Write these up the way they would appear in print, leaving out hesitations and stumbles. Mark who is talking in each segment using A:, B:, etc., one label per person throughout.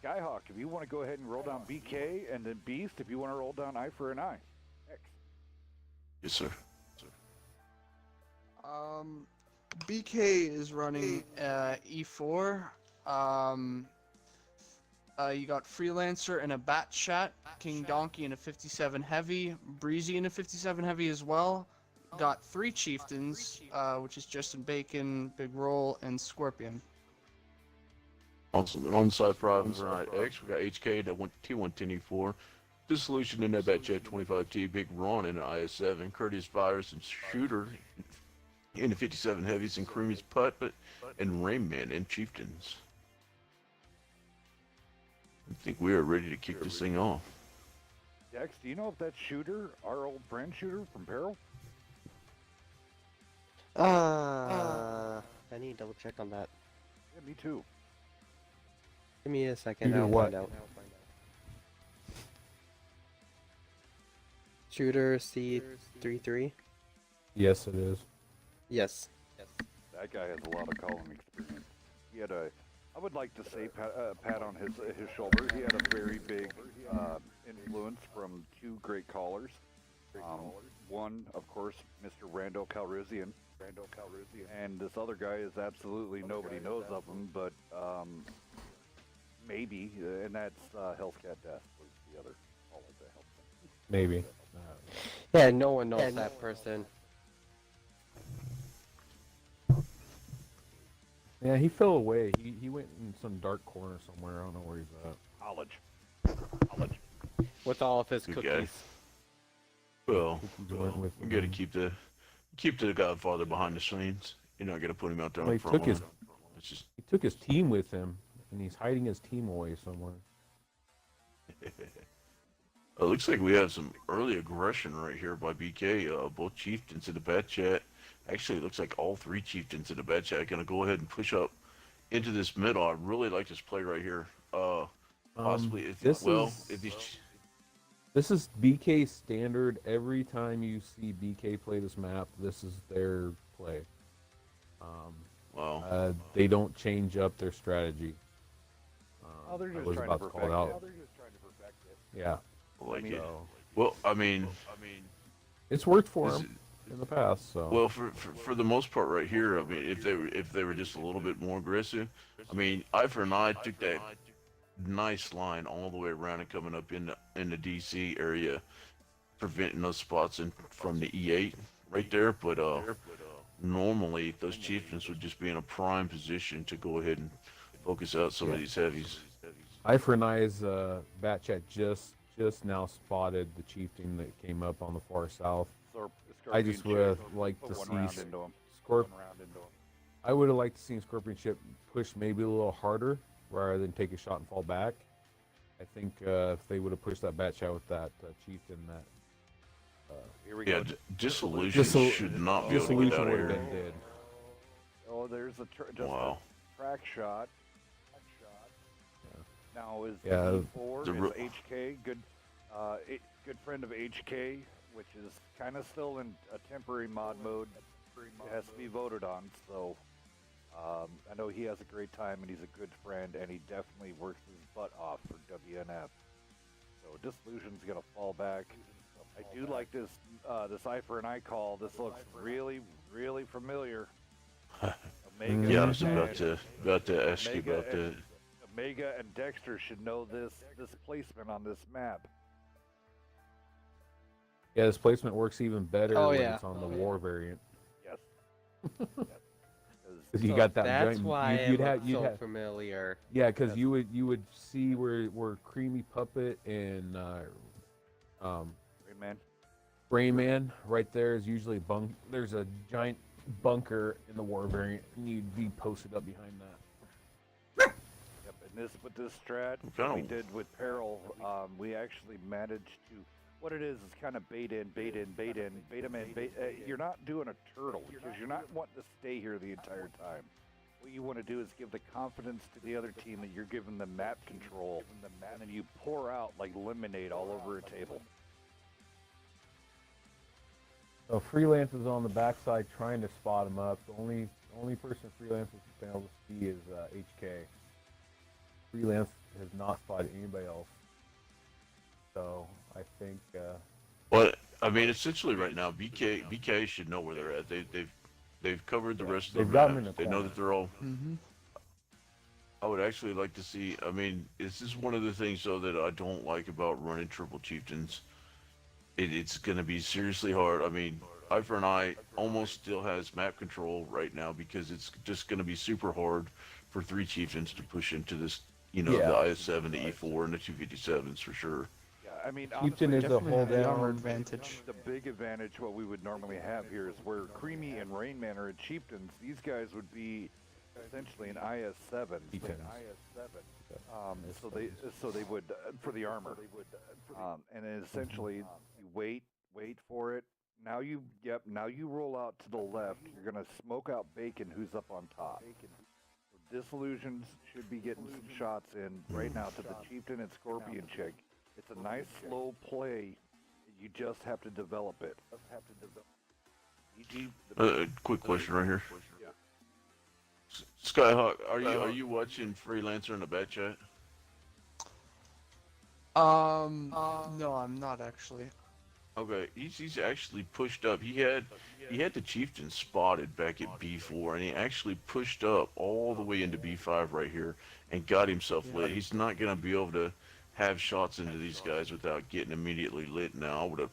A: Skyhawk, if you want to go ahead and roll down BK, and then Beast, if you want to roll down I4NIX.
B: Yes, sir.
C: BK is running E4. You got Freelancer and a Bat Chat, King Donkey and a 57 Heavy, Breezy and a 57 Heavy as well. Got 3 Chieftains, which is Justin Bacon, Big Roll, and Scorpion.
B: Awesome. And on side for I4NIX, we got HK that went T110E4, Dissolution in that Batchat 25T, Big Ron in an IS7, Courteous Virus and Shooter in the 57 Heavies, and Creamy's Putt, and Rainman and Chieftains. I think we are ready to kick this thing off.
A: Dex, do you know if that's Shooter, our old friend Shooter from Peril?
D: I need to double check on that.
A: Yeah, me too.
D: Give me a second.
E: Shooter
D: I'll
E: what?
D: find out. Shooter C33.
E: Yes, it is.
D: Yes.
A: That guy has a lot of calling experience. He had a, I would like to say, pat on his shoulder. He had a very big influence from 2 great callers. One, of course, Mr. Randall Calrissian. And this other guy is absolutely nobody knows of him, but maybe, and that's Hellscat Death was the other caller that helped him.
E: Maybe.
D: Yeah, no one knows that person.
E: Yeah, he fell away. He went in some dark corner somewhere. I don't know where he's at.
A: College.
D: With all of his
B: Good
D: cookies.
B: guy. Well,
E: With
B: we got to keep the Godfather behind the scenes. You're not gonna put him out there
E: Well,
B: on
E: he
B: the front
E: took his-
B: line. It's just
E: He took his team with him, and he's hiding his team away somewhere.
B: It looks like we have some early aggression right here by BK. Both chieftains in the bat chat. Actually, it looks like all 3 chieftains in the bat chat are gonna go ahead and push up into this middle. I really like this play right here. Possibly, if
E: this is BK standard. Every time you see BK play this map, this is their play.
B: Wow.
E: They don't change up their strategy.
A: Oh, they're
E: I
A: just
E: was
A: trying
E: about
A: to
E: to
A: perfect
E: call it
A: it.
E: out. Yeah,
B: I like it.
E: so
B: Well, I mean,
E: it's worked for
B: Is
E: him in the past. So
B: well, for the most part, right here, I mean, if they were just a little bit more aggressive, I mean, I4NIX took that nice line all the way around and coming up in the DC area, preventing those spots from the E8 right there. But normally those chieftains would just be in a prime position to go ahead and focus out some of these heavies.
E: I4NIX's bat chat just now spotted the chieftain that came up on the far south. I just would have liked to see Scorpion. I would have liked to see Scorpion ship push maybe a little harder rather than take a shot and fall back. I think if they would have pushed that bat chat with that chieftain, that
A: Here we
B: Yeah,
A: go.
B: dissolution should not be able to get
E: dissolution
B: out of
E: would have
B: here.
E: been dead.
A: Oh, there's a just
B: Wow.
A: a track shot. Now is
E: Yeah,
A: E4
B: the
A: is HK, good friend of HK, which is kind of still in a temporary mod mode. It has to be voted on, so I know he has a great time and he's a good friend, and he definitely works his butt off for WNF. So Dissolution's gonna fall back. I do like this this I4NIX call. This looks really, really familiar. Omega
B: Yeah, I was
A: and-
B: about to ask you
A: Omega
B: about that.
A: Omega and Dexter should know this placement on this map.
E: Yeah, this placement works even better
D: Oh,
E: when
D: yeah.
E: it's on the war variant.
A: Yes.
E: Because you
D: So
E: got that.
D: that's
E: giant-
D: why
E: you'd
D: it
E: have,
D: looks
E: you'd
D: so
E: have,
D: familiar.
E: yeah, because you would see where Creamy Puppet and
A: Man.
E: Rain Man right there is usually there's a giant bunker in the war variant, and you'd be posted up behind that.
A: Yep. And with this strat
B: Kinda-
A: we did with Peril, we actually managed to. What it is kind of bait in, bait in, bait in, bait 'em in. You're not doing a turtle because you're not wanting to stay here the entire time. What you want to do is give the confidence to the other team that you're giving them map control, and then you pour out like lemonade all over a table.
E: So Freelance is on the backside trying to spot him up. The only person Freelance has been able to see is HK. Freelance has not spotted anybody else. So I think
B: But I mean, essentially right now, BK should know where they're at. They've covered the rest of the
E: they've got him
B: map.
E: in the
B: They know
E: corner.
B: that they're all.
C: Mm-hmm.
B: I would actually like to see. I mean, this is one of the things though that I don't like about running triple chieftains. It's going to be seriously hard. I mean, I4NI almost still has map control right now because it's just going to be super hard for 3 chieftains to push into this. You know, the
E: Yeah.
B: IS-7, the E4, and the 257s for sure.
A: Yeah, I mean,
E: Chieftain
A: honestly,
E: is a
C: Definitely
E: hold
C: have the armor
E: down.
C: advantage.
A: the big advantage what we would normally have here is where Creamy and Rainman are at Chieftains. These guys would be essentially an IS-7.
E: Chieftains.
A: So they would for the armor. And then essentially you wait for it. Now you roll out to the left. You're gonna smoke out Bacon, who's up on top. Disillusions should be getting some shots in right now to the Chieftain and Scorpion chick. It's a nice slow play. You just have to develop it.
B: Quick question right here.
A: Yeah.
B: Skyhawk, are you watching Freelancer in the bat chat?
C: No, I'm not actually.
B: Okay, he's actually pushed up. He had the chieftain spotted back at B4, and he actually pushed up all the way into B5 right here and got himself lit. He's not gonna be able to have shots into these guys without getting immediately lit. Now, I would have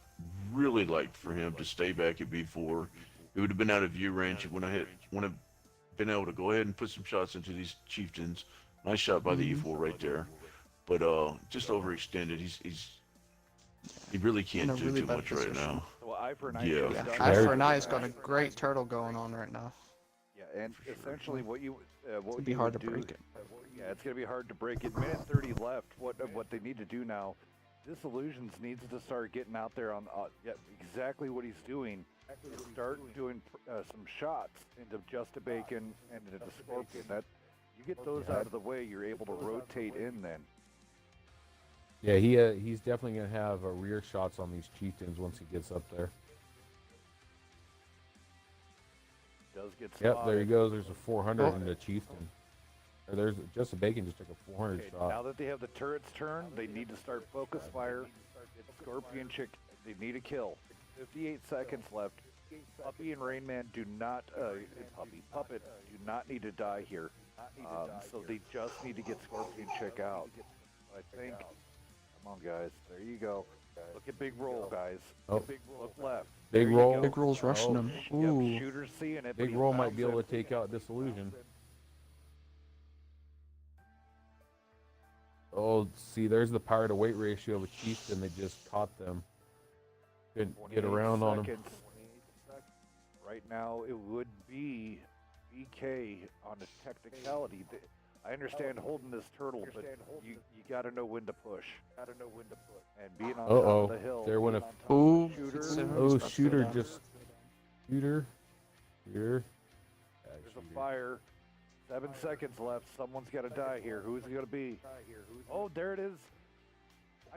B: really liked for him to stay back at B4. He would have been out of view range. He would have been able to go ahead and put some shots into these chieftains. Nice shot by the E4 right there, but just overextended. He really
C: In a
B: can't do
C: really
B: too
C: bad
B: much right
C: position.
B: now.
A: So I4NIX
B: Yeah,
A: has
B: for
A: done
B: sure.
C: I4NI's got a great turtle going on right now.
A: Yeah, and essentially what
C: It'd be
A: you
C: hard
A: would
C: to
A: do,
C: break it.
A: Yeah, it's gonna be hard to break it. Minute 30 left. What they need to do now, Disillusions needs to start getting out there on exactly what he's doing. Start doing some shots into Just a Bacon and into the Scorpion. That you get those out of the way, you're able to rotate in then.
E: Yeah, he's definitely gonna have rear shots on these chieftains once he gets up there.
A: Does get
E: Yep,
A: spotted.
E: there he goes. There's a 400 in the chieftain. Or there's just a Bacon just took a 400
A: Okay,
E: shot.
A: now that they have the turrets turned, they need to start focus fire. It's Scorpion Chick. They need a kill. 58 seconds left. Puppy and Rainman do not, Puppet do not need to die here. So they just need to get Scorpion Chick out. I think, come on guys, there you go. Look at Big Roll, guys.
E: Oh.
A: Look left.
E: Big
A: There you
E: Roll.
A: go.
C: Big Roll's rushing
E: Oh.
C: him.
A: Yep,
C: Ooh.
A: Shooter's seeing it. but
E: Big
A: he's
E: Roll might be able
A: bouncing.
E: to take out Disillusion. Oh, see, there's the power to weight ratio of a chieftain. They just caught them. Couldn't get
A: 28
E: around on him.
A: seconds. Right now, it would be BK on a technicality. I understand holding this turtle, but you got to know when to push. And being on top of the hill.
E: There went a
C: Ooh.
A: Shooter.
E: oh shooter just shooter here.
A: There's a fire. 7 seconds left. Someone's got to die here. Who's it going to be? Oh, there it is.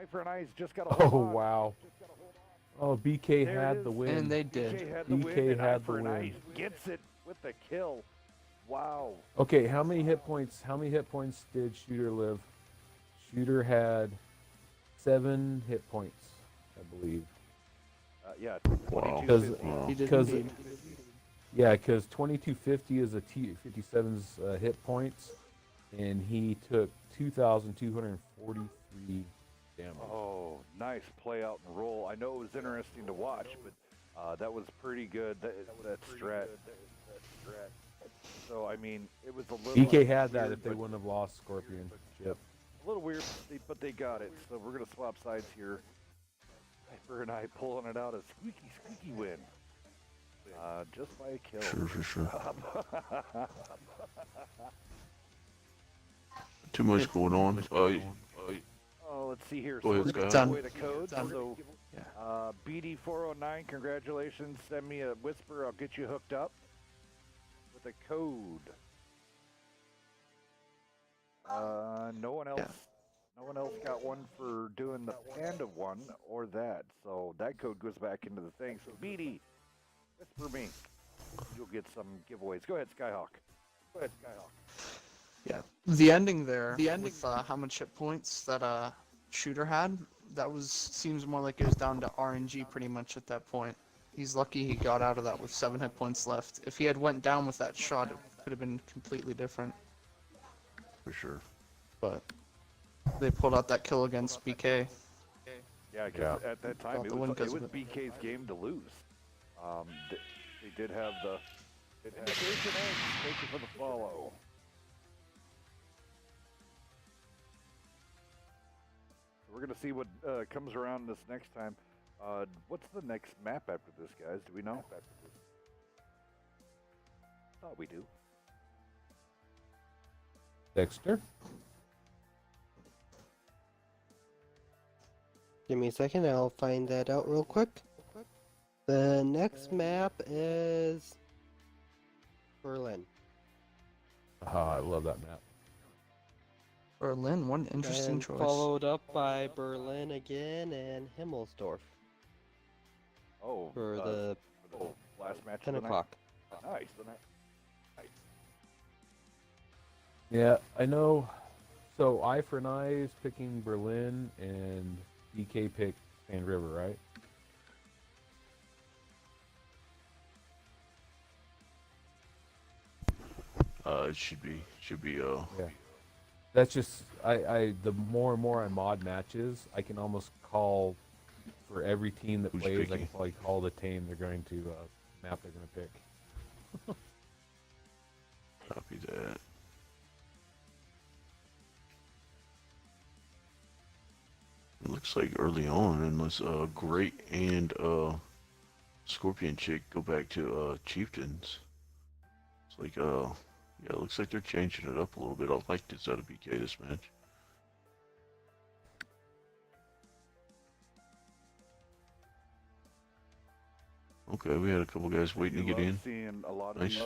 A: I4NI's just got a hold
E: Oh
A: on.
E: wow. Oh, BK
A: There it
E: had
A: is.
E: the win.
C: And they did.
A: BK had the win,
E: BK
A: and
E: had the
A: I4NI's
E: win.
A: gets it with the kill. Wow.
E: Okay, how many hit points? How many hit points did Shooter live? Shooter had 7 hit points, I believe.
A: Yeah.
B: Wow.
A: 2250.
C: He did
E: Because
C: indeed.
E: yeah, because 2250 is a T57's hit points, and he took 2,243 damage.
A: Oh, nice play out and roll. I know it was interesting to watch, but that was pretty good. That strat. So I mean, it was a little.
E: BK had that
A: weird,
E: if they
A: but
E: wouldn't have lost Scorpion. Yep.
A: a little weird, but they got it. So we're gonna swap sides here. Hyper and I pulling it out a squeaky win. Just by a kill.
B: Sure, for sure. Too much going on.
A: Oh, let's see here.
B: Go ahead,
A: we're gonna
B: Scott.
A: give away the code.
C: Done.
A: So,
C: Yeah.
A: BD409, congratulations. Send me a whisper. I'll get you hooked up with a code. No one else.
C: Yeah.
A: No one else got one for doing the Panda one or that. So that code goes back into the thing. So BD, whisper me. You'll get some giveaways. Go ahead, Skyhawk.
C: Yeah, the ending there, with how much hit points that shooter had, seems more like it was down to RNG pretty much at that point. He's lucky he got out of that with 7 hit points left. If he had went down with that shot, it could have been completely different.
B: For sure.
C: But they pulled out that kill against BK.
A: Yeah, because at that time it was BK's game to lose. They did have the thank you for the follow. So we're gonna see what comes around this next time. What's the next map after this, guys? Do we know? Thought we do.
E: Dexter?
D: Give me a second, I'll find that out real quick. The next map is Berlin.
E: I love that map.
C: Berlin, one interesting
D: And
C: choice.
D: followed up by Berlin again and Himmelsdorf
A: Oh,
D: for the
A: last match
D: 10
A: of the
D: o'clock.
A: Nice.
E: Yeah, I know. So I4NIX is picking Berlin and DK picked Sand River, right?
B: It should be
E: Yeah. That's just the more and more I mod matches, I can almost call for every team that
B: Who's
E: plays. I
B: picking?
E: can probably call the team they're going to map they're going to pick.
B: Copy that. It looks like early on, unless Great and Scorpion Chick go back to Chieftains. It's like yeah, it looks like they're changing it up a little bit. I like this out of BK this match. Okay, we had a couple guys waiting to get in.
A: Seeing a lot of
B: Nice.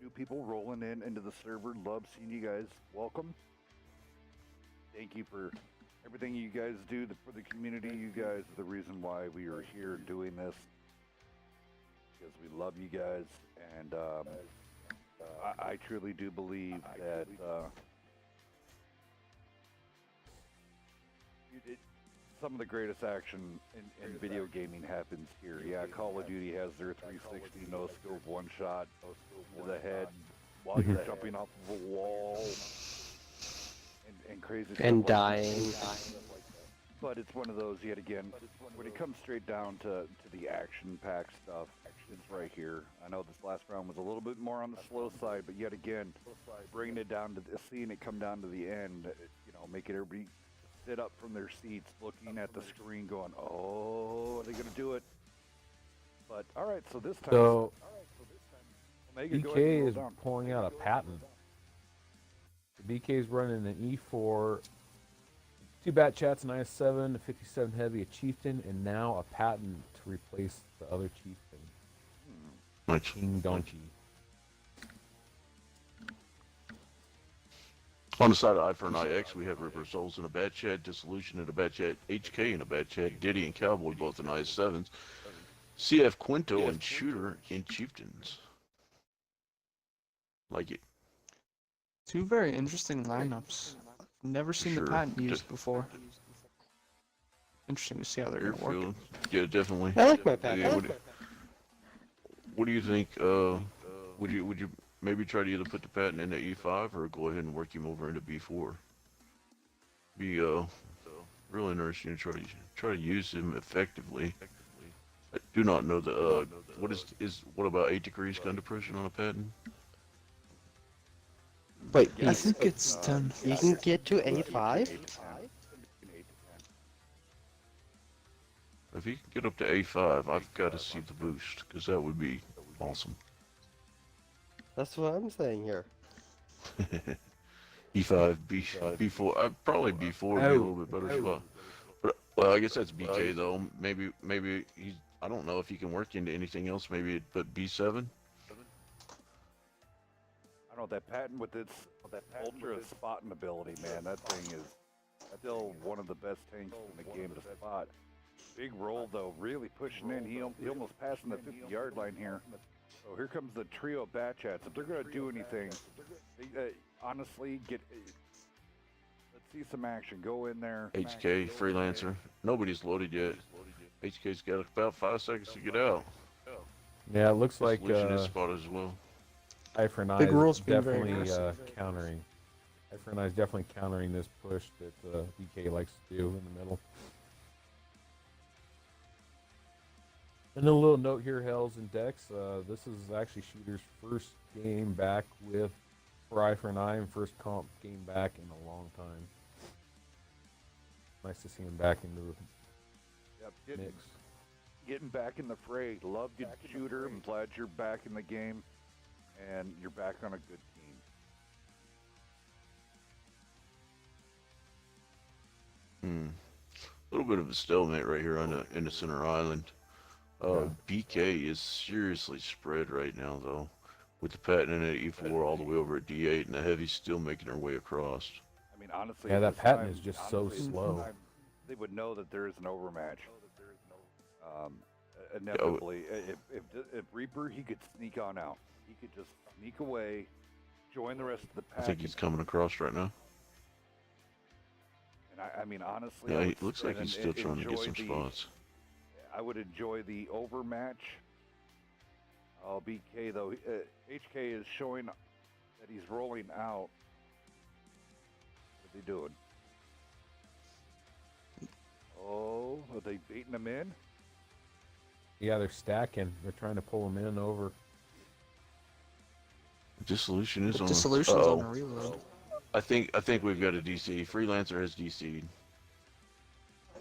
A: new people rolling into the server. Love seeing you guys. Welcome. Thank you for everything you guys do for the community. You guys are the reason why we are here doing this. Because we love you guys, and I truly do believe that some of the greatest action in video gaming happens here. Yeah, Call of Duty has their 360 no scope one shot to the head while you're jumping off of a wall and crazy stuff
D: And
A: like
D: dying.
A: that. But it's one of those, yet again, when it comes straight down to the action-packed stuff, it's right here. I know this last round was a little bit more on the slow side, but yet again, bringing it down to seeing it come down to the end, making everybody sit up from their seats, looking at the screen, going, "Oh, are they going to do it?" But all right, so this time, Omega, go ahead and
E: BK
A: roll
E: is
A: down.
E: pulling out a patent. BK is running an E4, 2 bat chats, an IS-7, a 57 heavy, a chieftain, and now a patent to replace the other chieftain,
B: Nice.
E: King Donkey.
B: On the side of I4NIX, we have Ripper Souls in a bad chat, Dissolution in a bad chat, HK in a bad chat, Diddy and Cowboy both in IS-7s, CF Quinto and Shooter in Chieftains. Like it.
C: Two very interesting lineups. Never seen the
B: Sure.
C: patent used before. Interesting to see how they're going to work.
B: Airfield. Yeah, definitely.
D: I like my
B: Yeah,
D: patent.
B: what do you think? Would you maybe try to either put the patent in the E5 or go ahead and work him over into B4? Be really interesting to try to use him effectively. I do not know the what about 8 degrees gun depression on a patent?
D: Wait,
C: I think it's 10.
D: you can get to A5?
B: If he can get up to A5, I've got to see the boost because that would be awesome.
D: That's what I'm saying here.
B: E5, B4, probably B4 would be a little bit better spot. But well, I guess that's BK though. Maybe he's. I don't know if he can work into anything else. Maybe but B7.
A: I don't know, that patent with its ultra spotting ability, man, that thing is still one of the best tanks in the game to spot. Big roll though, really pushing in. He almost passing the 50-yard line here. So here comes the trio bat chats. If they're going to do anything, honestly, let's see some action. Go in there.
B: HK, Freelancer. Nobody's loaded yet. HK's got about 5 seconds to get out.
E: Yeah, it looks like
B: Solution is spotted as well.
E: I4NIX
C: Big Roll's
E: is
C: being very
E: definitely
C: aggressive.
E: countering. I4NIX is definitely countering this push that BK likes to do in the middle. And a little note here, Hells and Dex. This is actually Shooter's first game back for I4NIX and first comp game back in a long time. Nice to see him back into the mix.
A: Getting back in the fray. Love you, Shooter. I'm glad you're back in the game, and you're back on a good team.
B: A little bit of a stalemate right here in the center island. BK is seriously spread right now, though, with the patent at E4 all the way over at D8, and the heavy's still making their way across.
A: I mean, honestly,
E: Yeah, that patent is just so slow.
A: They would know that there is an overmatch. Inevitably, if Reaper, he could sneak on out. He could just sneak away, join the rest of the pack.
B: I think he's coming across right now.
A: And I mean, honestly,
B: Yeah, it looks like he's still trying to get some spots.
A: I would enjoy the overmatch. BK though, HK is showing that he's rolling out. What are they doing? Oh, are they baiting him in?
E: Yeah, they're stacking. They're trying to pull him in over.
B: Dissolution is on.
C: Dissolution's on a reload.
B: I think we've got a DC. Freelancer has DC'd.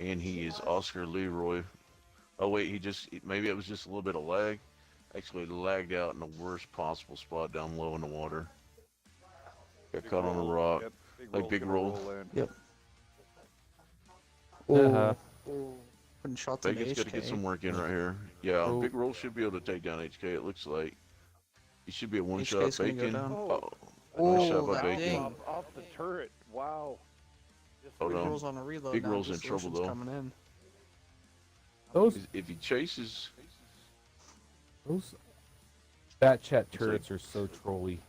B: And he is Oscar Leroy. Oh wait, maybe it was just a little bit of lag. Actually lagged out in the worst possible spot down low in the water. Got caught on a rock.
A: Yep,
B: Big roll.
C: Yep.
E: Uh-huh.
C: Putting shots into
B: Bacon's got to get some work in right here. Yeah,
E: Oh.
B: Big Roll should be able to take down HK, it looks like. He should be a one-shot
C: HK's gonna go
B: Bacon.
C: down.
B: Nice shot by
C: that
B: Bacon.
C: ding.
A: Off the turret. Wow.
B: Hold
C: Big
B: on.
C: Roll's on a reload.
B: Big
C: now.
B: Roll's in trouble,
C: Dissolution's
B: though.
C: coming in.
B: If he chases...
E: Those bat chat turrets are so trolly.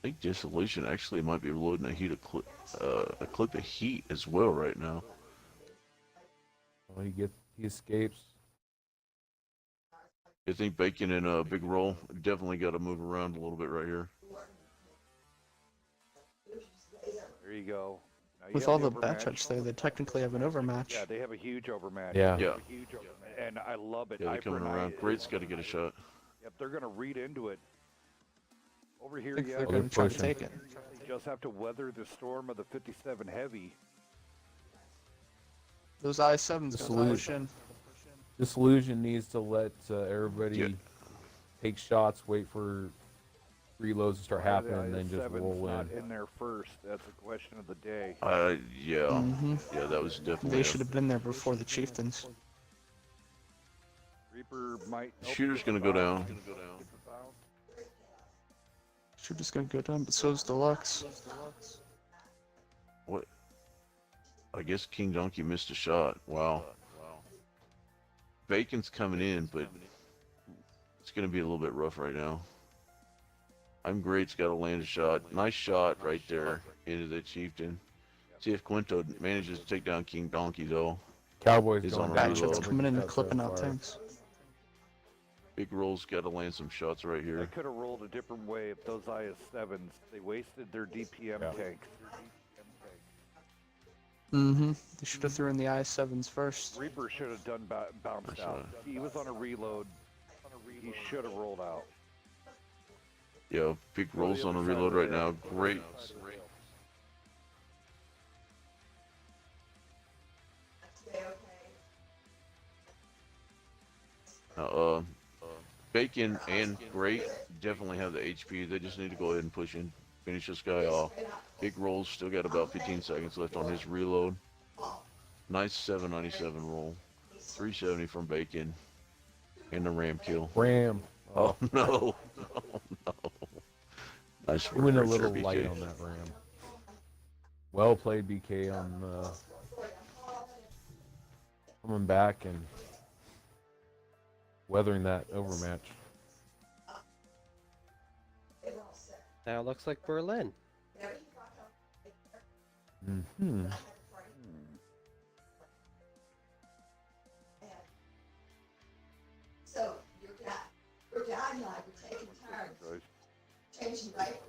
B: I think Dissolution actually might be loading a clip of heat as well right now.
E: Oh, he escapes.
B: I think Bacon and Big Roll definitely got to move around a little bit right here.
A: There you go. Now you
C: With
A: have
C: all the
A: overmatch.
C: batch there, they technically have an overmatch.
A: Yeah, they have a huge overmatch.
E: Yeah.
B: Yeah.
A: Huge overmatch. And I love it.
B: Yeah, they're coming around. Great's got to get a shot.
A: Yep, they're going to read into it. Over
C: I
A: here,
C: think
A: yeah.
C: they're
E: Oh,
C: going
E: they're
C: to try to
E: pushing.
C: take it.
A: They just have to weather the storm of the 57 heavy.
C: Those I7s
E: The
C: got
E: solution.
C: pushing.
E: Disillusion needs to let everybody
B: Yeah.
E: take shots, wait for reloads to start
A: Why are
E: happening,
A: the
E: and then just
A: I7s
E: roll
A: not
E: in.
A: in there first? That's a question of the day.
B: Yeah.
C: Mm-hmm.
B: Yeah, that was definitely...
C: They should have been there before the chieftains.
A: Reaper might.
B: Shooter's going to go down.
C: Shooter's gonna go down, but so's Deluxe.
B: What? I guess King Donkey missed a shot. Wow. Bacon's coming in, but it's going to be a little bit rough right now. I'm Great's got to land a shot. Nice shot right there into the Chieftain. See if Quinto manages to take down King Donkey, though.
E: Cowboys
B: He's
E: going
B: on a
E: down.
B: reload.
C: Batchat's coming in and
E: Shots
C: clipping
E: so
C: out
E: far.
C: tanks.
B: Big Roll's got to land some shots right
A: I
B: here.
A: could have rolled a different way if those IS-7s. They wasted their DPM
E: Yeah.
A: tanks.
C: Mm-hmm. They should have threw in the I7s first.
A: Reaper should have done bounced out. He was on a reload. He should have rolled out.
B: Yeah, Big Roll's on a reload right now. Great. Now, Bacon and Great definitely have the HP. They just need to go ahead and push in, finish this guy off. Big Roll's still got about 15 seconds left on his reload. Nice 797 roll. 370 from Bacon. And the ram kill.
E: Ram.
B: Oh no. Oh no. Nice
E: He
B: work
E: went a
B: right there,
E: little light
B: BK.
E: on that ram. Well played, BK, on coming back and weathering that overmatch.
D: Now it looks like Berlin.
E: Mm-hmm.
F: So your dad and I were taking turns changing diapers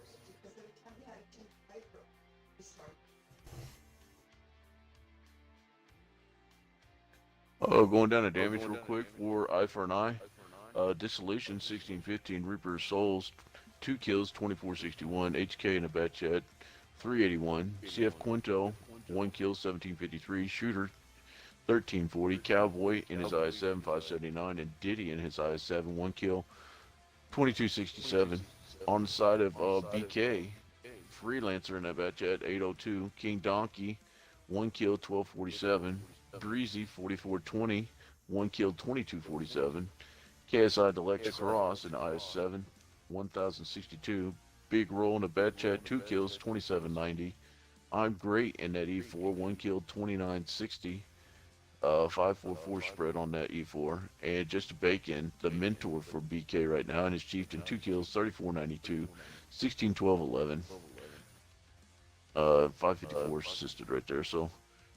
F: because every time you had to change a diaper, we started.
B: Going down to damage real quick for I4NIX. Dissolution 1615, Reaper of Souls, 2 kills, 2461, HK in a bat chat, 381, CF Quinto, 1 kill, 1753, Shooter, 1340, Cowboy in his IS7, 579, and Diddy in his IS7, 1 kill, 2267. On the side of BK, Freelancer in that bat chat, 802, King Donkey, 1 kill, 1247, Breezy, 4420, 1 kill, 2247, KSI Deluxe Cross in IS7, 1062, Big Roll in the bat chat, 2 kills, 2790, I'm Great in that E4, 1 kill, 2960, 544 spread on that E4, and just Bacon, the mentor for BK right now, and his Chieftain, 2 kills, 3492, 161211, 554 assisted right there, so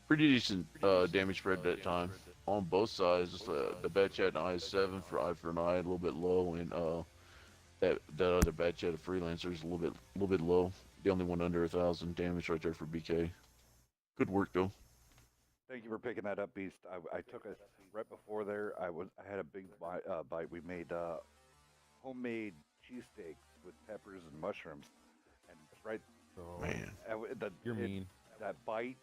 B: pretty decent damage spread that time on both sides. Just the bad chat in IS7 for I4NIX a little bit low, and that other bad chat of Freelancer is a little bit low. The only one under 1,000 damage right there for BK. Good work though.
A: Thank you for picking that up, Beast. I took it right before there. I had a big bite. We made homemade cheesesteaks with peppers and mushrooms, and right.
E: So,
B: Man,
E: you're mean.
A: That bite,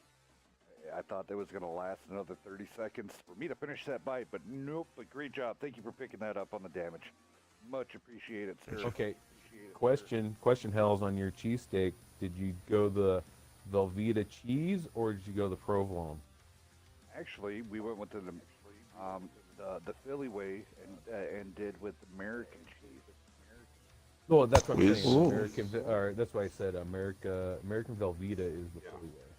A: I thought that was going to last another 30 seconds for me to finish that bite, but nope. But great job. Thank you for picking that up on the damage. Much appreciated, sir.
E: Okay. Question, Hells, on your cheesesteak. Did you go the Velveeta cheese or did you go the provolone?
A: Actually, we went with the Philly way and did with American cheese.
E: No, that's what I'm saying.
B: Ooh.
E: That's why I said American Velveeta is the Philly way.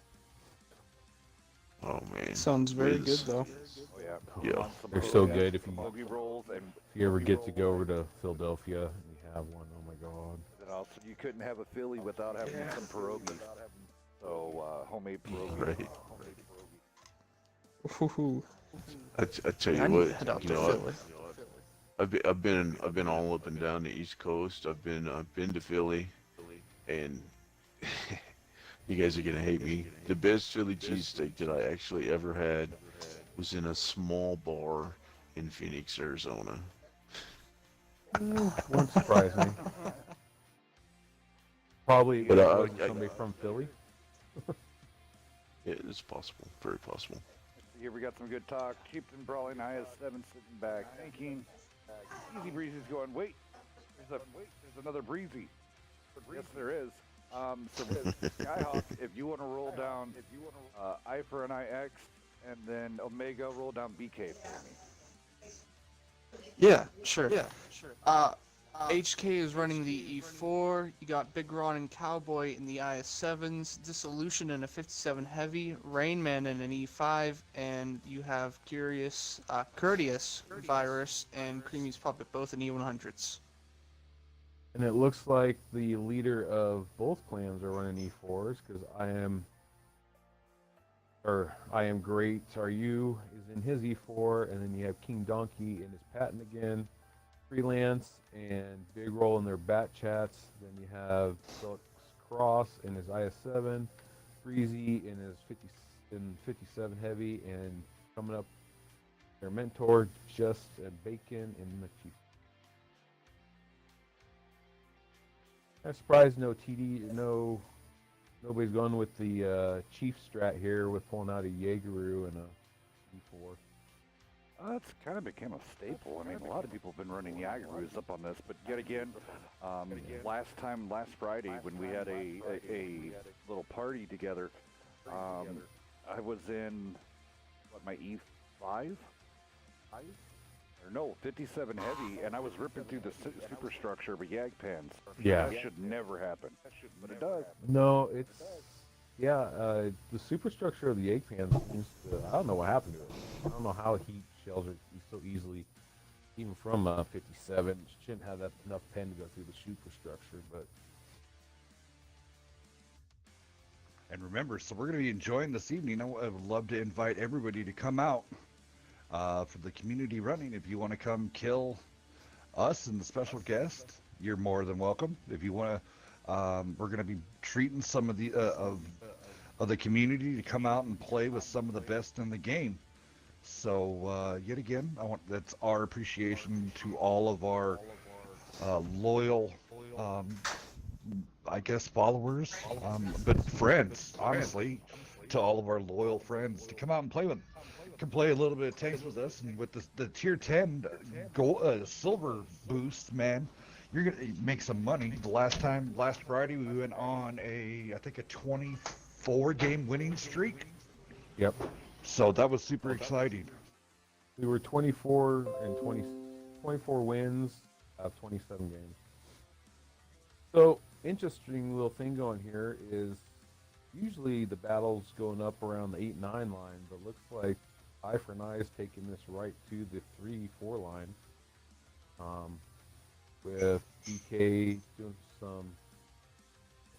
B: oh man,
C: Sounds very
B: Liz.
C: good though.
A: Oh yeah,
B: Yeah.
E: They're so good. If
A: boogie rolls and
E: you ever get to go over to Philadelphia and you have one, oh my god.
A: then also you couldn't have a Philly without having some pierogies. So homemade pierogies.
B: Right.
C: Ooh.
B: I tell you
C: I need
B: what,
C: to head out
B: you
C: to
B: know,
C: Philly.
B: I've been all up and down the East Coast. I've been to Philly, and you guys are gonna hate me. The best Philly cheesesteak that I actually ever had was in a small bar in Phoenix, Arizona.
E: Wouldn't surprise me. Probably
B: But,
E: wasn't somebody from Philly.
B: Yeah, it's possible, very possible.
A: Here we got some good talk. Chieftain Brawling IS7 sitting back thinking. Easy Breezy's going, wait, there's another Breezy. Yes, there is. So Skyhawk, if you want to roll down I4NIX and then Omega, roll down BK for me.
C: Yeah, sure. HK is running the E4. You got Big Ron and Cowboy in the IS7s, Dissolution in a 57 Heavy, Rainman in an E5, and you have Courteous Virus and Creamy's Puppet both in E100s.
E: And it looks like the leader of both clans are running E4s because I am great. Are you is in his E4, and then you have King Donkey in his patent again, Freelance and Big Roll in their bat chats. Then you have Deluxe Cross in his IS7, Breezy in his 57 Heavy, and coming up their mentor Just and Bacon in the Chief. I'm surprised no TD, nobody's going with the Chief strat here with pulling out a Jaegeru and a E4.
A: It's kind of became a staple. I mean, a lot of people have been running Jagerus up on this, but yet again, last Friday when we had a little party together, I was in my E5, or no, 57 Heavy, and I was ripping through the superstructure of a Yag pans.
E: Yeah.
A: That should never happen, but it does.
E: No, it's the superstructure of the egg pan seems to. I don't know what happened to it. I don't know how heat shells are so easily, even from 57. Shouldn't have enough pen to go through the superstructure, but
G: And remember, so we're going to be enjoying this evening. I would love to invite everybody to come out for the community running. If you want to come kill us and the special guest, you're more than welcome. If you want to, we're going to be treating some of the community to come out and play with some of the best in the game. So yet again, that's our appreciation to all of our loyal, I guess, followers, but friends, honestly, to all of our loyal friends to come out and play with. Can play a little bit of tanks with us, and with the tier 10 gold, silver boost, man, you're gonna make some money. Last Friday, we went on I think a 24 game winning streak.
E: Yep.
G: So that was super exciting.
E: We were 24 and 24 wins out of 27 games. So, interesting little thing going here is usually the battle's going up around the 8-9 line, but looks like I4NIX is taking this right to the 3-4 line. With BK doing some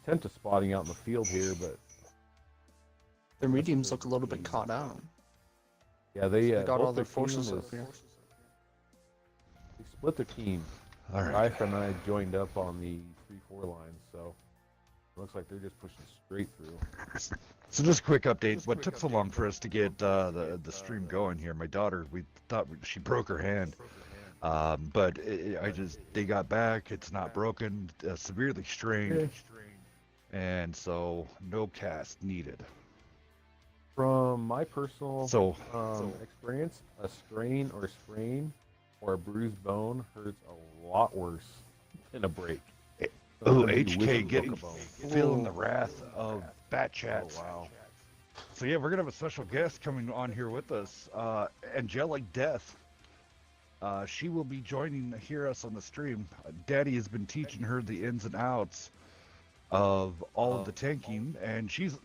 E: attempt to spotting out in the field here, but
C: Their mediums look a little bit caught out.
E: yeah, they
C: Got all their
E: team
C: forces up here.
E: They split their team.
G: All right.
E: I4NIX joined up on the 3-4 line, so it looks like they're just pushing straight through.
G: So just a quick update. What took so long for us to get the stream going here? My daughter, we thought she broke her hand, but they got back. It's not broken, severely strained, and so no cast needed.
E: From my personal
G: So
E: experience, a strain or sprain or a bruised bone hurts a lot worse than a break.
G: oh,
E: Sometimes you wish
G: HK
E: you
G: getting
E: broke a bone.
G: feeling the wrath of bat chats.
E: Oh, wow.
G: So yeah, we're gonna have a special guest coming on here with us, Angelic Death. She will be joining us on the stream. Daddy has been teaching her the ins and outs of all of the tanking, and she's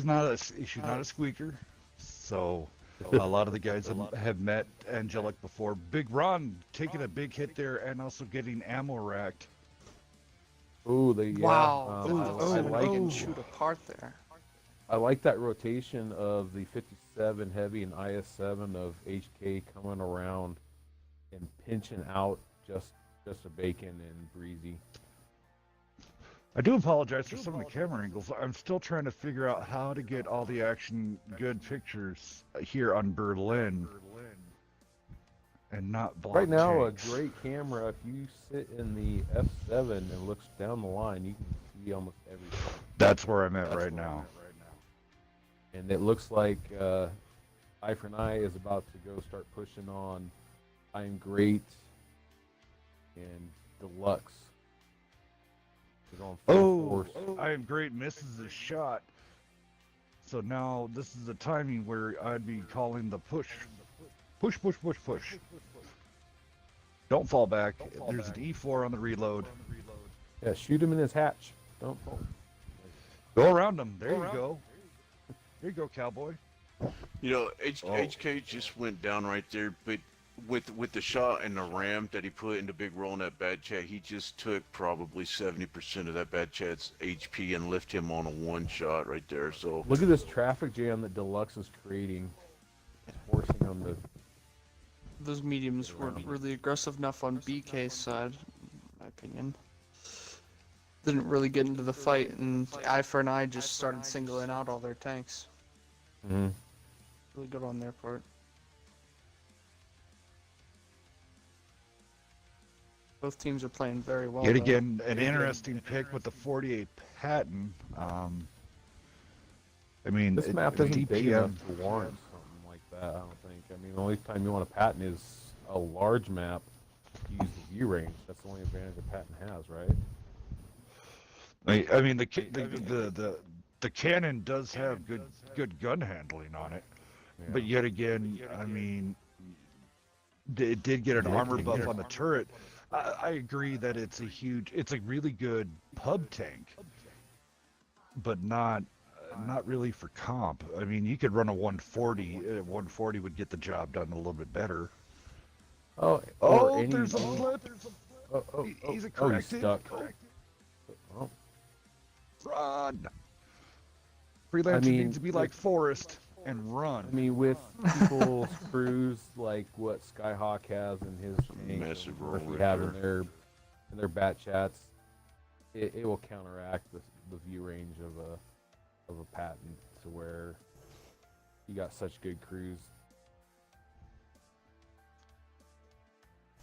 G: not a squeaker. So a lot of the guys have met Angelic before. Big Ron taking a big hit there and also getting ammo racked.
E: Ooh,
C: Wow.
E: I like
C: Getting shoot apart there.
E: I like that rotation of the 57 heavy and IS7 of HK coming around and pinching out just a bacon and breezy.
G: I do apologize for some of the camera angles. I'm still trying to figure out how to get all the action good pictures here on Berlin and not block
E: Right now,
G: tanks.
E: a great camera. If you sit in the F7 and looks down the line, you can see almost everything.
G: That's where I'm at right now.
E: And it looks like I4NIX is about to go start pushing on I'm Great and Deluxe. They're going full force.
G: I am great misses a shot. So now this is the timing where I'd be calling the push. Push, push, push, push. Don't fall back. There's an E4 on the reload.
E: Yeah, shoot him in his hatch. Don't fall.
G: Go around him. There you go. Here you go, cowboy.
B: You know, HK just went down right there, but with the shot and the ram that he put in the big roll in that bad chat, he just took probably 70% of that bad chat's HP and left him on a one shot right there. So
E: Look at this traffic jam that Deluxe is creating. It's forcing on the.
C: Those mediums weren't really aggressive enough on BK's side, in my opinion. Didn't really get into the fight, and I4NIX just started singling out all their tanks.
E: Mm-hmm.
C: Really good on their part. Both teams are playing very well.
G: Yet
C: though.
G: again, an interesting pick with the 48 Patton. I mean,
E: This map isn't big enough
G: DPM.
E: to warrant something like that, I don't think. I mean, the only time you want a Patton is a large map to use the view range. That's the only advantage a Patton has, right?
G: I mean, the cannon does have good gun handling on it,
E: Yeah.
G: but yet again, I mean, it did get an armor buff on the turret. I agree that it's a really good pub tank, but not really for comp. I mean, you could run a 140. 140 would get the job done a little bit better. There's a flip. He's a corrected.
E: stuck. Oh.
G: Run. Freelancer
E: mean,
G: needs to be like Forrest and run.
E: I mean, with people's crews like what Skyhawk has in his tank,
B: Massive
E: or
B: roll
E: if we
B: right
E: have
B: there.
E: in their bat chats, it will counteract the view range of a patent to where you got such good crews.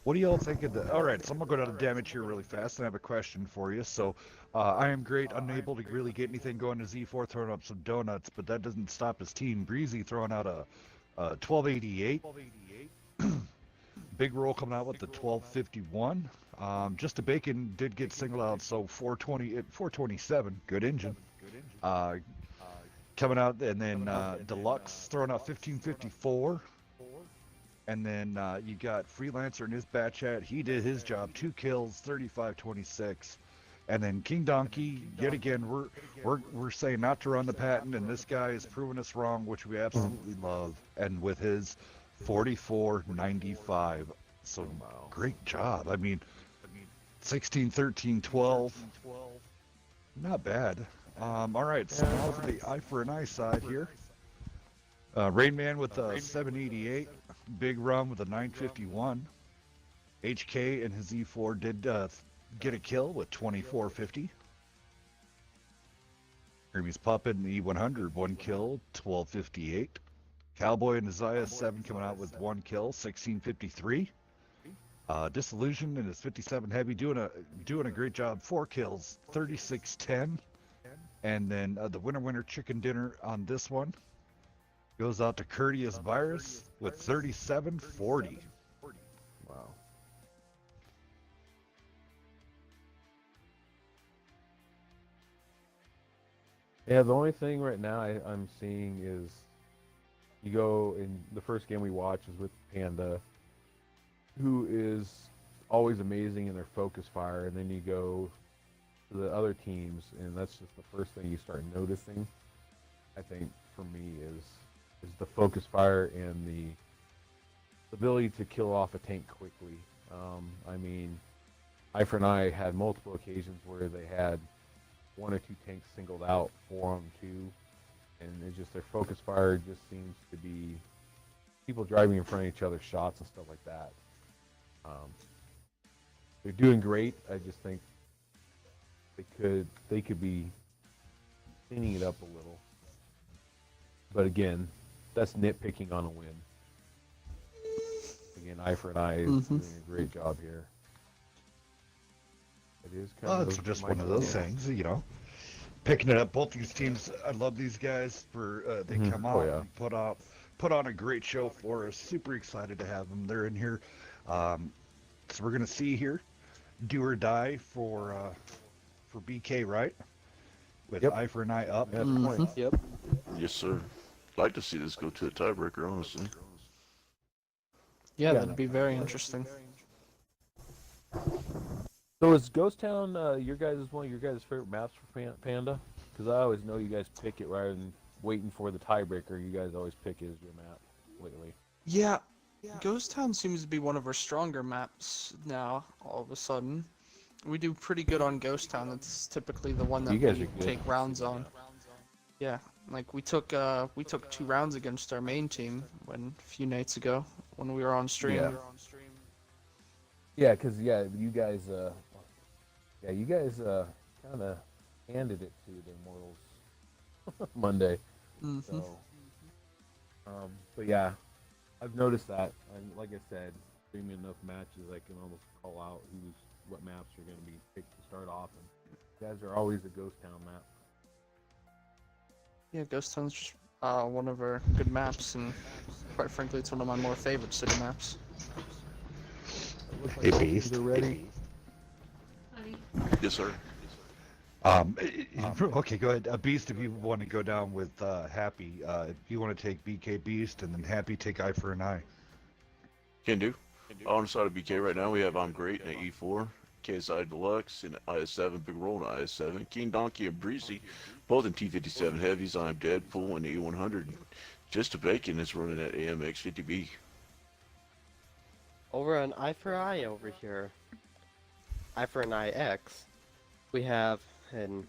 G: What do y'all think of the? All right, so I'm gonna go down to damage here really fast, and I have a question for you. So, I am great, unable to really get anything going to Z4, throwing up some donuts, but that doesn't stop his team. Breezy throwing out a 1288. Big roll coming out with the 1251. Just a bacon did get singled out, so 427. Good engine. Coming out, and then Deluxe throwing out 1554. And then you got Freelancer in his bat chat. He did his job. 2 kills, 35-26. And then King Donkey, yet again, we're saying not to run the patent, and this guy is proving us wrong, which we absolutely love. And with his 44-95. So great job. I mean, 16, 13, 12. Not bad. All right, so now for the I4NIX side here. Rain Man with a 788. Big Rum with a 951. HK and his E4 did get a kill with 2450. Hermes Puppet and the E100, 1 kill, 1258. Cowboy and his IS7 coming out with 1 kill, 1653. Disillusion and his 57 Heavy doing a great job, 4 kills, 3610. And then the winner chicken dinner on this one goes out to Courteous Virus with 3740.
E: Wow. Yeah, the only thing right now I'm seeing is you go in the first game we watch is with Panda, who is always amazing in their focus fire, and then you go to the other teams, and that's just the first thing you start noticing. I think for me is the focus fire and the ability to kill off a tank quickly. I mean, I4NIX had multiple occasions where they had 1 or 2 tanks singled out, 4 on 2, and it's just their focus fire just seems to be people driving in front of each other's shots and stuff like that. They're doing great. I just think they could be cleaning it up a little. But again, that's nitpicking on a win. Again, I4NIX is doing a great job here. It is kind
G: It's
E: of
G: just one of those things, you know. Picking it up, both these teams. I love these guys for they come out and put on a great show for us. Super excited to have them. They're in here. So we're gonna see here, do or die for BK, right? With I4NIX up.
D: Yep.
B: Yes, sir. I'd like to see this go to a tiebreaker, honestly.
C: Yeah, that'd be very interesting.
E: So is Ghost Town one of your guys' favorite maps for Panda? Because I always know you guys pick it rather than waiting for the tiebreaker. You guys always pick it as your map lately.
C: Yeah, Ghost Town seems to be one of our stronger maps now, all of a sudden. We do pretty good on Ghost Town. That's typically the one that
E: You guys
C: we
E: are good.
C: take rounds on. Yeah, like we took 2 rounds against our main team a few nights ago when we were on stream.
E: Yeah. Yeah, because you guys kind of handed it to the Immortals Monday. So, but yeah, I've noticed that. And like I said, streaming enough matches, I can almost call out what maps are going to be picked to start off. And you guys are always a Ghost Town map.
C: Yeah, Ghost Town's just one of our good maps, and quite frankly, it's one of my more favorite city maps.
G: Hey, Beast.
E: They're ready.
B: Yes, sir.
G: Okay, go ahead. Beast, if you want to go down with Happy, if you want to take BK Beast, and then Happy take I4NIX.
B: Can do. On the side of BK right now, we have I'm Great and an E4, KSI Deluxe and IS7, Big Roll and IS7, King Donkey and Breezy, both in T57 Heavies. I'm Deadpool and E100. Just a Bacon is running at AMX 50B.
D: Over on I4I over here, I4NIX, we have an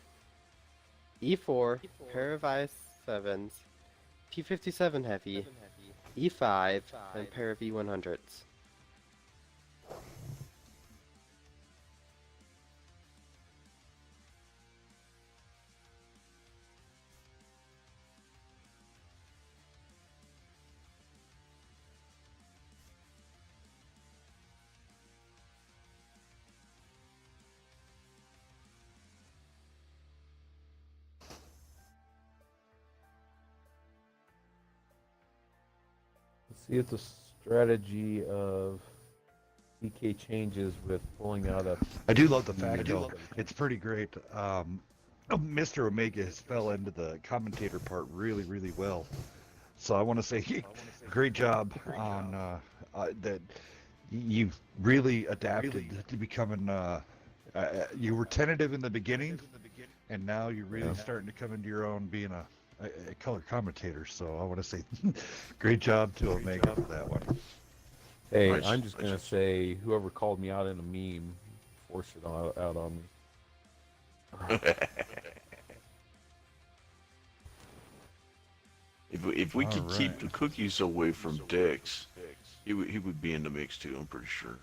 D: E4, Paradise E7s, P57 Heavy, E5, and a pair of E100s.
E: Let's see if the strategy of DK changes with pulling out a.
G: I do love the fact, though, it's pretty great. Mr. Omega has fell into the commentator part really, really well. So I want to say, great job on that. You've really adapted to becoming. You were tentative in the beginning, and now you're really starting to come into your own, being a color commentator. So I want to say, great job to Omega for that one.
E: Hey,
B: Nice.
E: I'm just gonna say whoever called me out in a meme forced it out on me.
B: If we could keep
G: Alright.
B: the cookies away from Dex, he would be in the mix too. I'm pretty sure.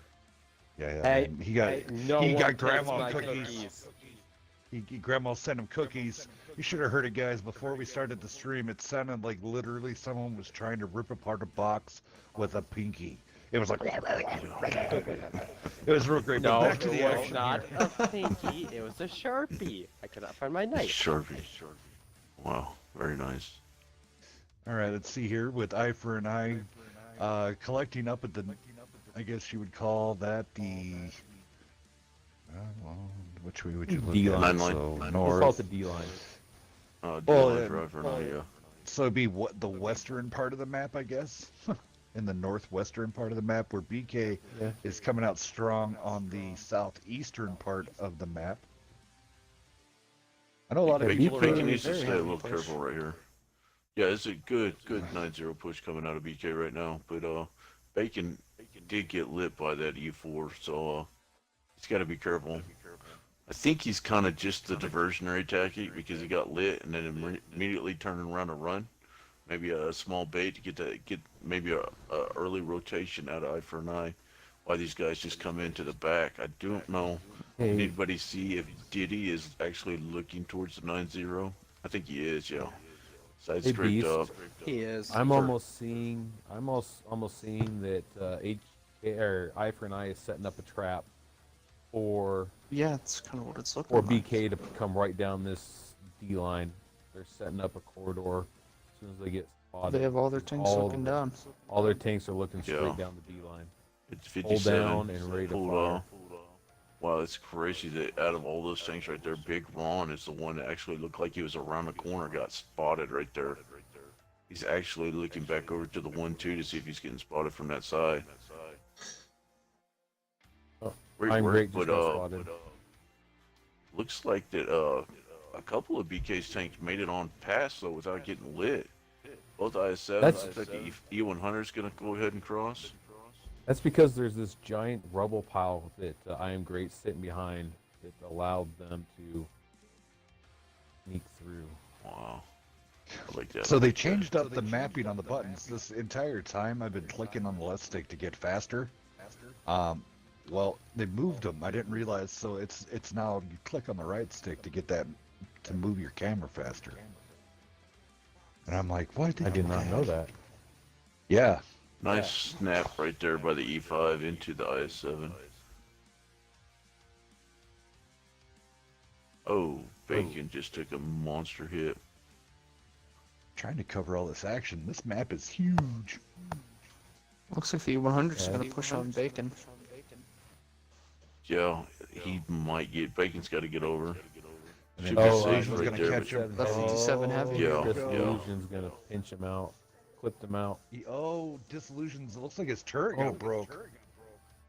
G: Yeah,
D: Hey,
G: man. He got
D: no
G: he
D: one
G: got
D: touched
G: grandma
D: my
G: cookies. Grandma sent him cookies. You should have heard it, guys. Before we started the stream, it sounded like literally someone was trying to rip apart a box with a pinky. It was like it was real great.
D: No,
G: but back to
D: it
G: the
D: was
G: action
D: not
G: here.
D: a pinky. It was a Sharpie. I could not find my knife.
B: Sharpie. Wow, very nice.
G: All right, let's see here with I4NIX collecting up at the. I guess you would call that the. Well, which way would you look
E: D
G: at
E: line.
G: it?
B: Line.
G: So
E: Let's
G: north.
E: call it the D line.
G: Well,
B: Well, driver, yeah.
G: So it'd be what, the western part of the map, I guess, in the northwestern part of the map, where BK
E: Yeah.
G: is coming out strong on the southeastern part of the map. I know a lot of
E: Yeah,
G: people
B: Bacon
G: are
B: needs to
D: very
B: stay a
D: heavy
B: little
D: push.
B: careful right here. Yeah, it's a good 9-0 push coming out of BK right now. But Bacon did get lit by that E4, so he's got to be careful. I think he's kind of just the diversionary tactic because he got lit and then immediately turned around and run. Maybe a small bait to get maybe a early rotation out of I4NIX. Why these guys just come into the back? I don't know.
E: Hey,
B: Anybody see if Diddy is actually looking towards the 9-0? I think he is, yeah. Side
E: Hey,
B: scraped
E: Beast.
B: up.
D: He is.
E: I'm almost seeing that I4NIX is setting up a trap for
C: Yeah, it's kind of what it's looking
E: for
C: like.
E: BK to come right down this D line. They're setting up a corridor as soon as they get spotted.
C: They have all their tanks looking down.
E: All their tanks are looking straight
B: Yeah.
E: down the D line.
B: It's
E: Hold
B: 57.
E: down and ready to
B: pulled
E: fire.
B: off. Wow, it's crazy that out of all those tanks right there, Big Ron is the one that actually looked like he was around the corner, got spotted right there. He's actually looking back over to the 1-2 to see if he's getting spotted from that side.
E: Oh,
B: Great
E: I'm
B: work,
E: great, just
B: but
E: got spotted.
B: looks like that a couple of BK's tanks made it on past though without getting lit. Both IS-7s,
E: That's-
B: looks like the E100's gonna go ahead and cross.
E: That's because there's this giant rubble pile that I am great sitting behind that allowed them to sneak through.
B: Wow. I like that.
G: So they changed up the mapping on the buttons. This entire time I've been clicking on the left stick to get faster. Well, they moved them. I didn't realize. So it's now you click on the right stick to get that to move your camera faster. And I'm like, why did
E: I did not know that.
G: Yeah.
B: Nice snap right there by the E5 into the IS-7. Oh, Bacon just took a monster hit.
G: Trying to cover all this action. This map is huge.
C: Looks like the E100's
E: Yeah.
C: going to push on Bacon.
B: Yeah, he might get. Bacon's got to get over.
G: And
B: Should
G: then
B: be
E: Oh,
B: safe
G: Disillusion's
B: right
G: gonna
B: there.
G: catch him.
C: The 57 heavy.
B: Yeah.
E: Disillusion's gonna pinch him out, clip them out.
G: Oh, Disillusions. It looks like his turret got broke.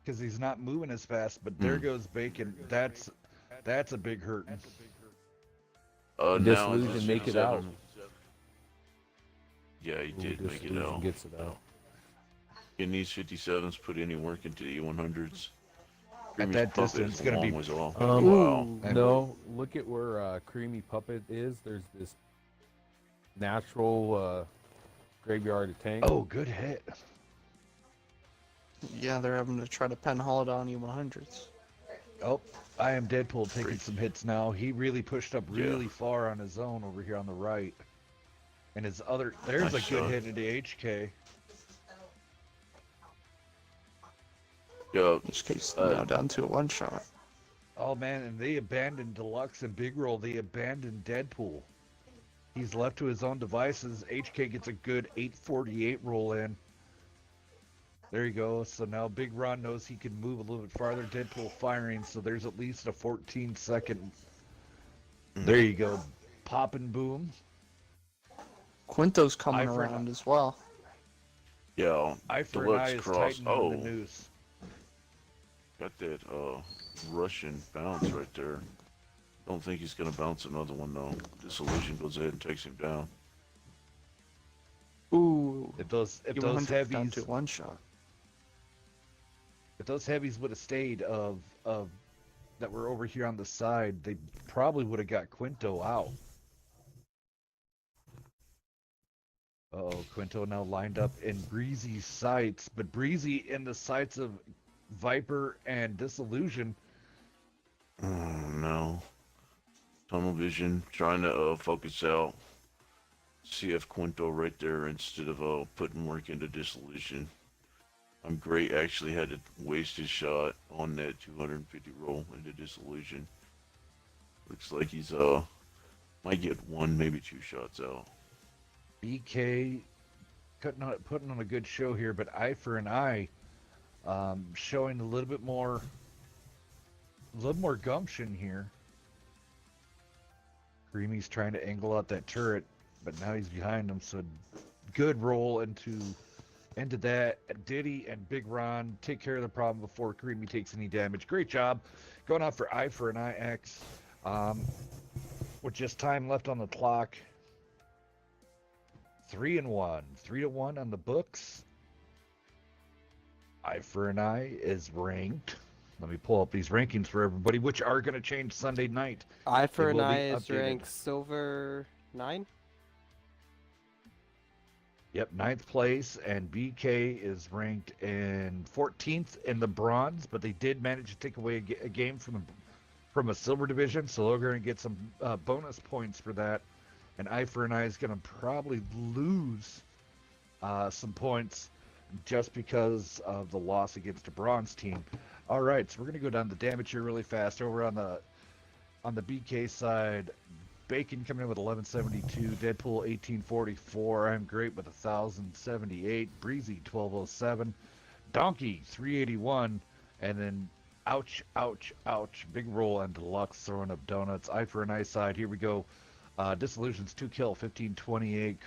G: Because he's not moving as fast, but there goes Bacon. That's a big hurt.
B: Now
E: Disillusion
B: it's
E: make it
B: 57.
E: out.
B: Yeah, he
E: Ooh,
B: did make it
E: Disillusion
B: out.
E: gets it out.
B: Can these 57s put any work into the E100s?
G: At that distance, it's gonna be.
B: Wow.
E: Ooh,
G: And-
E: no, look at where Creamy Puppet is. There's this natural graveyard of tank.
G: Oh, good hit.
C: Yeah, they're having to try to penhaul it on E100s.
G: Oh, I am Deadpool taking some hits now. He really pushed up really far on his own over here on the right. And his other, there's
B: Nice
G: a good
B: shot.
G: hit into HK.
B: Yeah.
C: In this case, now down to a one-shot.
G: Oh man, and they abandoned Deluxe and Big Roll. They abandoned Deadpool. He's left to his own devices. HK gets a good 848 roll in. There you go. So now Big Ron knows he can move a little bit farther. Deadpool firing, so there's at least a 14-second. There you go. Pop and boom.
C: Quinto's coming around as well.
B: Yeah.
G: I4NIX is tightening the noose.
B: Got that Russian bounce right there. Don't think he's gonna bounce another one though. Disillusion goes ahead and takes him down.
C: Ooh.
G: If those
C: down
G: heavies
C: to one shot.
G: If those heavies would have stayed of that were over here on the side, they probably would have got Quinto out. Uh-oh, Quinto now lined up in Breezy's sights, but Breezy in the sights of Viper and Disillusion.
B: Oh no. Tunnel vision, trying to focus out CF Quinto right there instead of putting work into Disillusion. I'm great actually had to waste his shot on that 250 roll into Disillusion. Looks like he's might get one, maybe two shots out.
G: BK putting on a good show here, but I4NIX showing a little more gumption here. Creamy's trying to angle out that turret, but now he's behind him, so good roll into that. Diddy and Big Ron take care of the problem before Creamy takes any damage. Great job going out for I4NIX. With just time left on the clock. 3-1. 3-1 on the books. I4NIX is ranked. Let me pull up these rankings for everybody, which are going to change Sunday night.
D: I4NIX is ranked Silver 9.
G: Yep, 9th place, and BK is ranked in 14th in the bronze, but they did manage to take away a game from a silver division, so they're going to get some bonus points for that. And I4NIX is going to probably lose some points just because of the loss against a bronze team. All right, so we're going to go down the damage here really fast. Over on the BK side, Bacon coming in with 1172, Deadpool 1844, I'm great with 1078, Breezy 1207, Donkey 381, and then ouch, ouch, ouch, Big Roll and Deluxe throwing up donuts. I4NIX side, here we go. Disillusions 2 kill 1528,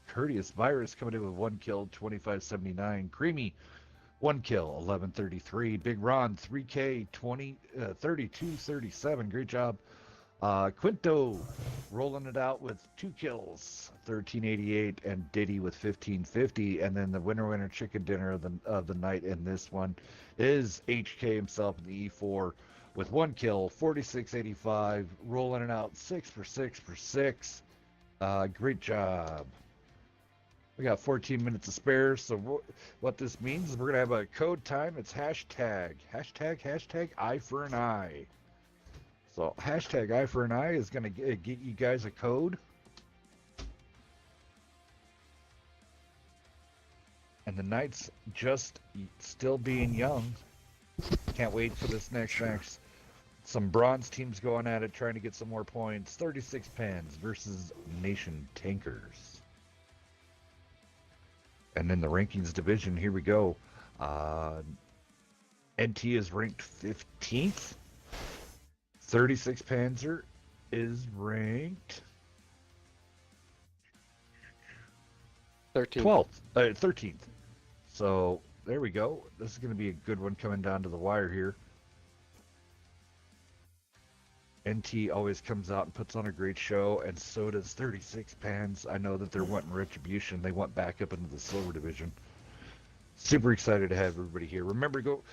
G: Courteous Virus coming in with 1 kill 2579, Creamy 1 kill 1133, Big Ron 3k 3237. Great job. Quinto rolling it out with 2 kills 1388, and Diddy with 1550. And then the winner chicken dinner of the night in this one is HK himself in the E4 with 1 kill 4685, rolling it out 6 for 6 for 6. Great job. We got 14 minutes to spare, so what this means is we're going to have a code time. It's hashtag I4NIX. So hashtag I4NIX is going to get you guys a code. And the night's just still being young. Can't wait for this next match. Some bronze teams going at it, trying to get some more points. 36 Pans versus Nation Tankers. And in the rankings division, here we go. NT is ranked 15th. 36 Panzer is ranked
D: 13th.
G: 13th. So there we go. This is going to be a good one coming down to the wire here. NT always comes out and puts on a great show, and so does 36 Pans. I know that they're wanting retribution. They want back up into the silver division. Super excited to have everybody here. Remember, go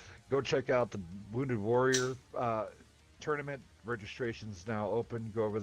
G: check out the Wounded Warrior tournament. Registration's now open. Go over